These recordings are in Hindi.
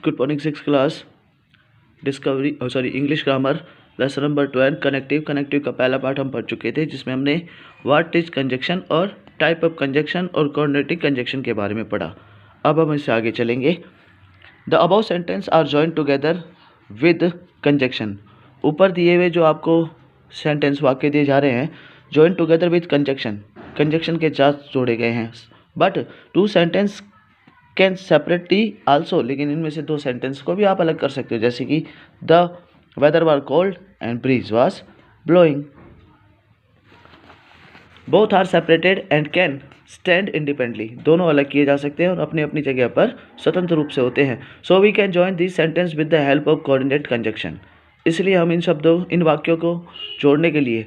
Good morning six class English grammar lesson number 12 connective का पहला पार्ट हम पढ़ चुके थे, जिसमें हमने व्हाट इज कंजक्शन और टाइप ऑफ कंजक्शन और कोऑर्डिनेटिंग कंजक्शन के बारे में पढ़ा। अब हम इससे आगे चलेंगे। The above sentence are joined together with conjunction. ऊपर दिए हुए जो आपको सेंटेंस वाक्य दिए जा रहे हैं, जॉइंड टुगेदर विद कंजक्शन के साथ जोड़े गए हैं। But two sentence can separately also, लेकिन इनमें से दो सेंटेंस को भी आप अलग कर सकते हो, जैसे कि the weather were cold and breeze was blowing. Both are separated and can stand independently. दोनों अलग किए जा सकते हैं और अपनी अपनी जगह पर स्वतंत्र रूप से होते हैं। So we can join this sentence with the help of coordinate conjunction. इसलिए हम इन वाक्यों को जोड़ने के लिए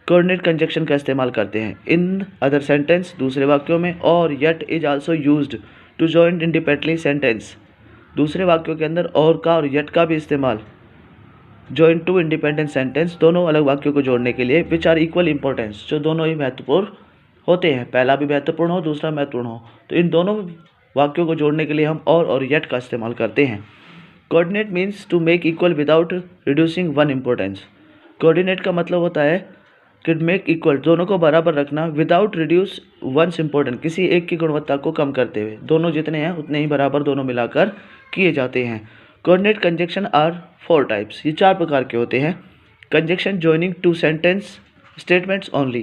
कोऑर्डिनेट कंजक्शन का इस्तेमाल करते हैं। इन अदर सेंटेंस, दूसरे वाक्यों में, और yet is also used to join independently sentence. दूसरे वाक्यों के अंदर और का और येट का भी इस्तेमाल जॉइन टू इंडिपेंडेंट सेंटेंस, दोनों अलग वाक्यों को जोड़ने के लिए, विच आर इक्वल इंपॉर्टेंस, जो दोनों ही महत्वपूर्ण होते हैं। पहला भी महत्वपूर्ण हो, दूसरा महत्वपूर्ण हो, तो इन दोनों वाक्यों को जोड़ने के लिए हम और येट का इस्तेमाल करते हैं। Coordinate means to make equal without reducing one importance. Coordinate का मतलब होता है कि मेक इक्वल, दोनों को बराबर रखना, विदाउट रिड्यूस वंस इंपॉर्टेंट, किसी एक की गुणवत्ता को कम करते हुए। दोनों जितने हैं उतने ही बराबर दोनों मिलाकर किए जाते हैं। Coordinate conjunction are 4 types. ये 4 प्रकार के होते हैं। Conjunction joining two sentence statements only,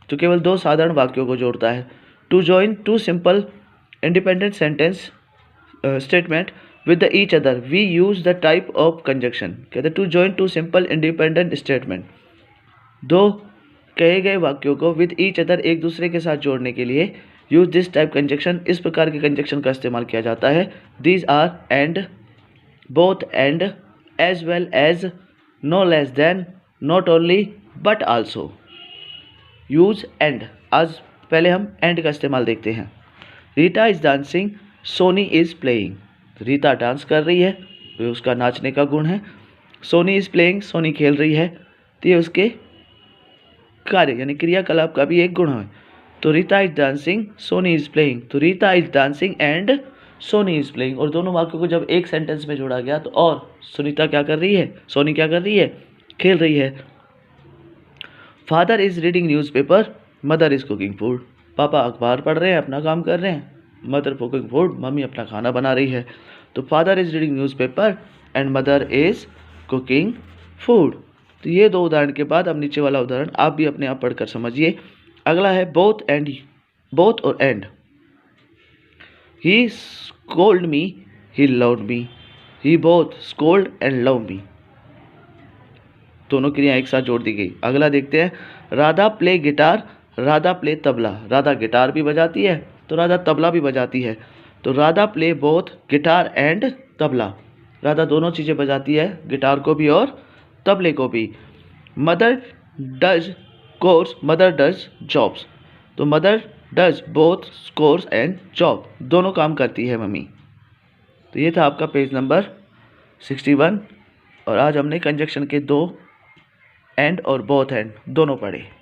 जो केवल 2 साधारण वाक्यों को जोड़ता है। To join two simple independent sentence statement with the each other we use the type of conjunction. कहते हैं to join two simple independent statement, 2 कहे गए वाक्यों को विद ईच अदर, एक दूसरे के साथ जोड़ने के लिए यूज दिस टाइप कंजक्शन, इस प्रकार के कंजक्शन का इस्तेमाल किया जाता है। These are and, both and, as well as, no less than, not only but also. Use and. आज पहले हम एंड का इस्तेमाल देखते हैं। Rita is dancing, Soni is playing. Rita dance कर रही है, तो उसका नाचने का गुण है। सोनी इज प्लेइंग, सोनी खेल रही है, तो ये उसके कार्य यानी क्रियाकलाप का भी एक गुण है। तो Rita is dancing, Soni is playing, तो Rita is dancing and Soni is playing. और दोनों वाक्यों को जब एक सेंटेंस में जोड़ा गया तो और सुनीता क्या कर रही है, सोनी क्या कर रही है, खेल रही है। Father is reading newspaper, mother is cooking food. पापा अखबार पढ़ रहे हैं, अपना काम कर रहे हैं। मदर कुकिंग फूड, मम्मी अपना खाना बना रही है। तो father is reading newspaper and mother is cooking food. तो ये 2 उदाहरण के बाद अब नीचे वाला उदाहरण आप भी अपने आप पढ़कर समझिए। अगला है बोथ एंड, बोथ और and. He scold me, he loved me, he both scold and love me. दोनों क्रिया एक साथ जोड़ दी गई। अगला देखते हैं, Radha play guitar, Radha play tabla. Radha guitar भी बजाती है तो राधा तबला भी बजाती है। तो Radha play both guitar and tabla. Radha दोनों चीज़ें बजाती है, गिटार को भी और तबले को भी। Mother does chores, mother does jobs. तो mother does both chores and job, दोनों काम करती है मम्मी। तो ये था आपका पेज नंबर 61, और आज हमने कंजक्शन के 2 एंड और बोथ एंड दोनों पढ़े।